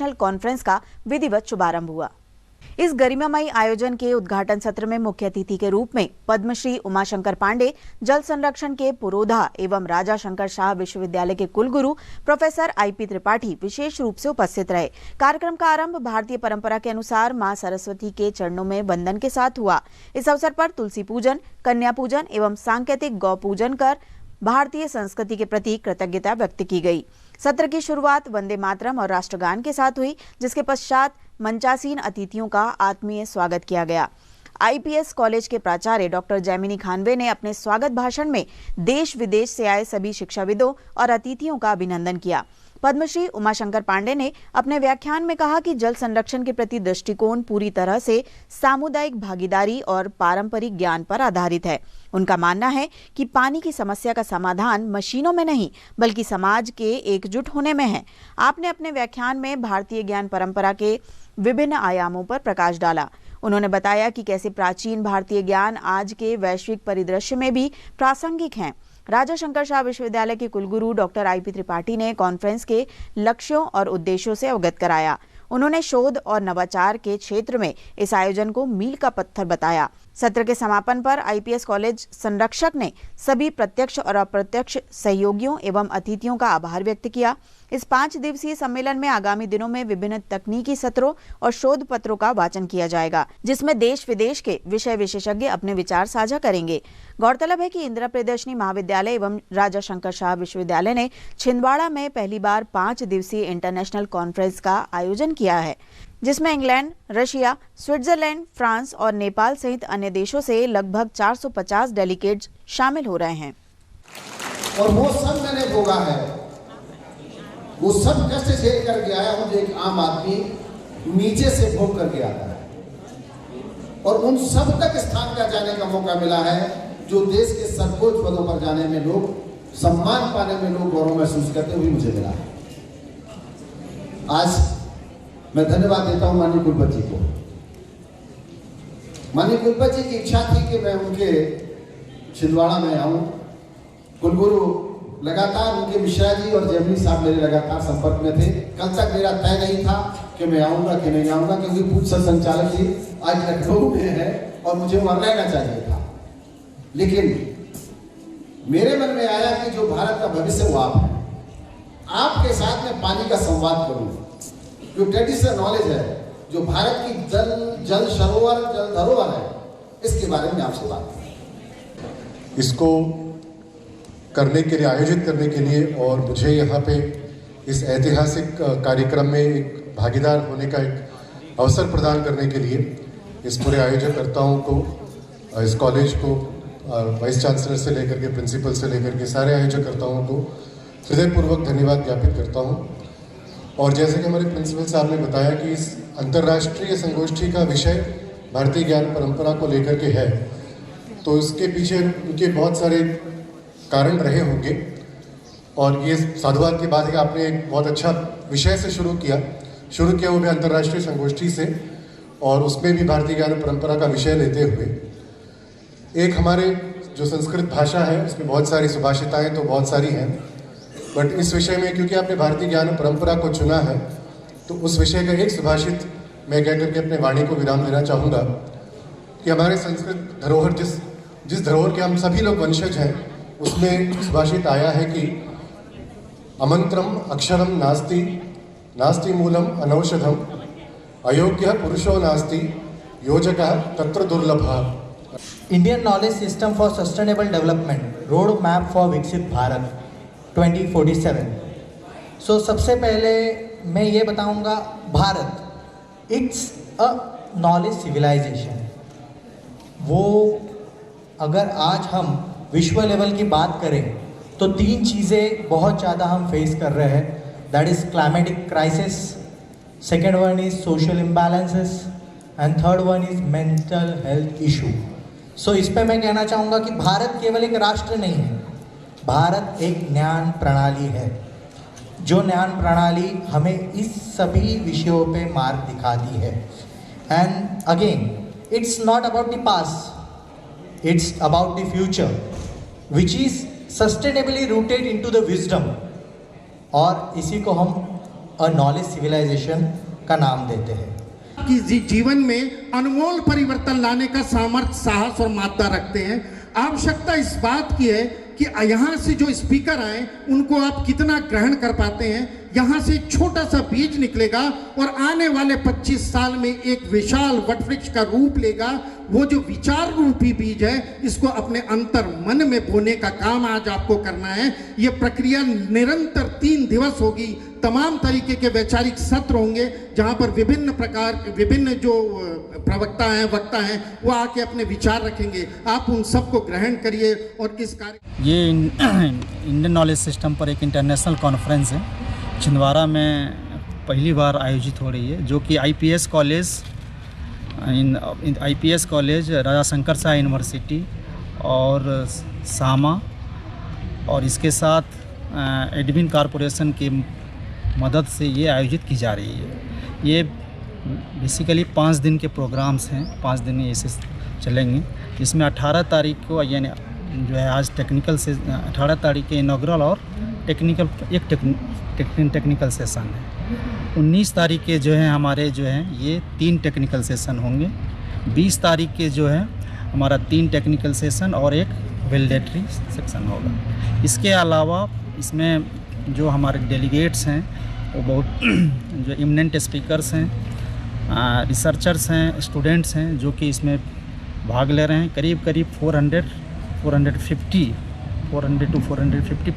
National conference का विधिवत शुभारंभ हुआ। इस गरिमामयी आयोजन के उद्घाटन सत्र में मुख्य अतिथि के रूप में पद्मश्री उमाशंकर पांडे, जल संरक्षण के पुरोधा एवं राजा शंकर शाह विश्वविद्यालय के कुलगुरु प्रोफेसर IP त्रिपाठी विशेष रूप से उपस्थित रहे। कार्यक्रम का आरंभ भारतीय परंपरा के अनुसार मां सरस्वती के चरणों में वंदन के साथ हुआ। इस अवसर पर तुलसी पूजन, कन्या पूजन एवं सांकेतिक गौ पूजन कर भारतीय संस्कृति के प्रति कृतज्ञता व्यक्त की गई। सत्र की शुरुआत वंदे मातरम और राष्ट्रगान के साथ हुई, जिसके पश्चात मंचासीन अतिथियों का आत्मीय स्वागत किया गया। IPS कॉलेज के प्राचार्य डॉक्टर जैमिनी खानवे ने अपने स्वागत भाषण में देश विदेश से आए सभी शिक्षाविदों और अतिथियों का अभिनंदन किया। पद्मश्री उमाशंकर पांडे ने अपने व्याख्यान में कहा कि जल संरक्षण के प्रति दृष्टिकोण पूरी तरह से सामुदायिक भागीदारी और पारंपरिक ज्ञान पर आधारित है। उनका मानना है कि पानी की समस्या का समाधान मशीनों में नहीं बल्कि समाज के एकजुट होने में है। आपने अपने व्याख्यान में भारतीय ज्ञान परंपरा के विभिन्न आयामों पर प्रकाश डाला। उन्होंने बताया कि कैसे प्राचीन भारतीय ज्ञान आज के वैश्विक परिदृश्य में भी प्रासंगिक हैं। राजा शंकर शाह विश्वविद्यालय के कुलगुरु डॉक्टर IP त्रिपाठी ने कॉन्फ्रेंस के लक्ष्यों और उद्देश्यों से अवगत कराया। उन्होंने शोध और नवाचार के क्षेत्र में इस आयोजन को मील का पत्थर बताया। सत्र के समापन पर IPS कॉलेज संरक्षक ने सभी प्रत्यक्ष और अप्रत्यक्ष सहयोगियों एवं अतिथियों का आभार व्यक्त किया। इस 5 दिवसीय सम्मेलन में आगामी दिनों में विभिन्न तकनीकी सत्रों और शोध पत्रों का वाचन किया जाएगा, जिसमें देश विदेश के विषय विशेषज्ञ अपने विचार साझा करेंगे। गौरतलब है कि इंदिरा प्रियदर्शनी महाविद्यालय एवं राजा शंकर शाह विश्वविद्यालय ने छिंदवाड़ा में पहली बार 5 दिवसीय इंटरनेशनल कॉन्फ्रेंस का आयोजन किया है, जिसमें इंग्लैंड, रशिया, स्विट्जरलैंड, फ्रांस और नेपाल सहित अन्य देशों से लगभग 450 डेलीगेट्स शामिल हो रहे हैं। और वो सब मैंने भोगा है, वो सब कैसे झेल कर के आया हूं जो एक आम आदमी नीचे से भोग करके आता है। और उन सब तक स्थान पर जाने का मौका मिला है जो देश के सर्वोच्च पदों पर जाने में लोग, सम्मान पाने में लोग गौरव महसूस करते हुए मुझे मिला है। आज मैं धन्यवाद देता हूं माननीय कुलपति को। माननीय कुलपति की इच्छा थी कि मैं उनके छिंदवाड़ा में आऊं। कुलगुरु लगातार उनके मिश्रा जी और जैमिनी साहब मेरे लगातार संपर्क में थे। कल तक मेरा तय नहीं था कि मैं आऊंगा कि नहीं आऊंगा, क्योंकि पूर्व संचालक जी आज लखनऊ में है और मुझे वहां रहना चाहिए था। लेकिन मेरे मन में आया कि जो भारत का भविष्य वो आप है, आपके साथ में पानी का संवाद करूं। जो ट्रेडिशनल नॉलेज है, जो भारत की जल सरोवर, जल धरोहर है, इसके बारे में आपसे बात करें। इसको करने के लिए, आयोजित करने के लिए और मुझे यहाँ पे इस ऐतिहासिक कार्यक्रम में एक भागीदार होने का एक अवसर प्रदान करने के लिए इस पूरे आयोजकर्ताओं को, इस कॉलेज को, वाइस चांसलर से लेकर के प्रिंसिपल से लेकर के सारे आयोजकर्ताओं को हृदयपूर्वक धन्यवाद ज्ञापित करता हूँ। और जैसे कि हमारे प्रिंसिपल साहब ने बताया कि इस अंतर्राष्ट्रीय संगोष्ठी का विषय भारतीय ज्ञान परंपरा को लेकर के है, तो इसके पीछे उनके बहुत सारे कारण रहे होंगे। और ये साधुवाद की बात है कि आपने एक बहुत अच्छा विषय से शुरू किया वो भी अंतर्राष्ट्रीय संगोष्ठी से, और उसमें भी भारतीय ज्ञान परंपरा का विषय लेते हुए एक हमारे जो संस्कृत भाषा है उसमें बहुत सारी सुभाषिताएँ तो बहुत सारी हैं, बट इस विषय में क्योंकि आपने भारतीय ज्ञान परंपरा को चुना है तो उस विषय का एक सुभाषित मैं कह करके अपने वाणी को विराम देना चाहूँगा कि हमारे संस्कृत धरोहर, जिस धरोहर के हम सभी लोग वंशज हैं, उसमें सुभाषित आया है कि अमंत्रम अक्षरम नास्ति, नास्ति मूलम अनौषधम, अयोग्य पुरुषो नास्ति, योजकः तत्र दुर्लभः। Indian knowledge system for sustainable development, road map for विकसित भारत 2047। सबसे पहले मैं ये बताऊंगा, Bharat it's a knowledge civilisation. वो अगर आज हम विश्व लेवल की बात करें तो 3 चीज़ें बहुत ज़्यादा हम फेस कर रहे हैं। That is climatic crisis, second one is social imbalances and third one is mental health issue. इस पे मैं कहना चाहूँगा कि भारत केवल एक राष्ट्र नहीं है, भारत एक ज्ञान प्रणाली है। जो ज्ञान प्रणाली हमें इस सभी विषयों पे मार्ग दिखाती है। And again it's not about the past, it's about the future which is sustainably rooted into the wisdom. और इसी को हम अ नॉलेज सिविलाइजेशन का नाम देते हैं। कि जीवन में अनमोल परिवर्तन लाने का सामर्थ्य, साहस और मादा रखते हैं। आवश्यकता इस बात की है कि यहाँ से जो स्पीकर आए उनको आप कितना ग्रहण कर पाते हैं। यहाँ से एक छोटा सा बीज निकलेगा और आने वाले 25 साल में एक विशाल वटवृक्ष का रूप लेगा। वो जो विचार रूपी बीज है, इसको अपने अंतर मन में बोने का काम आज आपको करना है। ये प्रक्रिया निरंतर 3 दिवस होगी। तमाम तरीके के वैचारिक सत्र होंगे जहाँ पर विभिन्न जो प्रवक्ता हैं, वक्ता हैं, वो आके अपने विचार रखेंगे। आप उन सबको ग्रहण करिए और इस कार्य ये इंडियन नॉलेज सिस्टम पर एक इंटरनेशनल कॉन्फ्रेंस है, छिंदवाड़ा में पहली बार आयोजित हो रही है, जो कि आईपीएस कॉलेज राजा शंकर शाह यूनिवर्सिटी और सामा और इसके साथ एडमिन कॉरपोरेशन की मदद से ये आयोजित की जा रही है। ये बेसिकली 5 दिन के प्रोग्राम्स हैं, 5 दिन ऐसे चलेंगे। इसमें 18 तारीख को यानी जो है आज टेक्निकल से 18 तारीख के इनॉग्रल और टेक्निकल सेशन है। 19 तारीख के जो है हमारे जो हैं ये 3 टेक्निकल सेशन होंगे। 20 तारीख के जो है हमारा 3 टेक्निकल सेशन और एक वैलिडेटरी सेक्शन होगा। इसके अलावा इसमें जो हमारे डेलीगेट्स हैं वो बहुत जो इमिनेंट स्पीकर्स हैं, रिसर्चर्स हैं, स्टूडेंट्स हैं जो कि इसमें भाग ले रहे हैं। करीब 400 to 450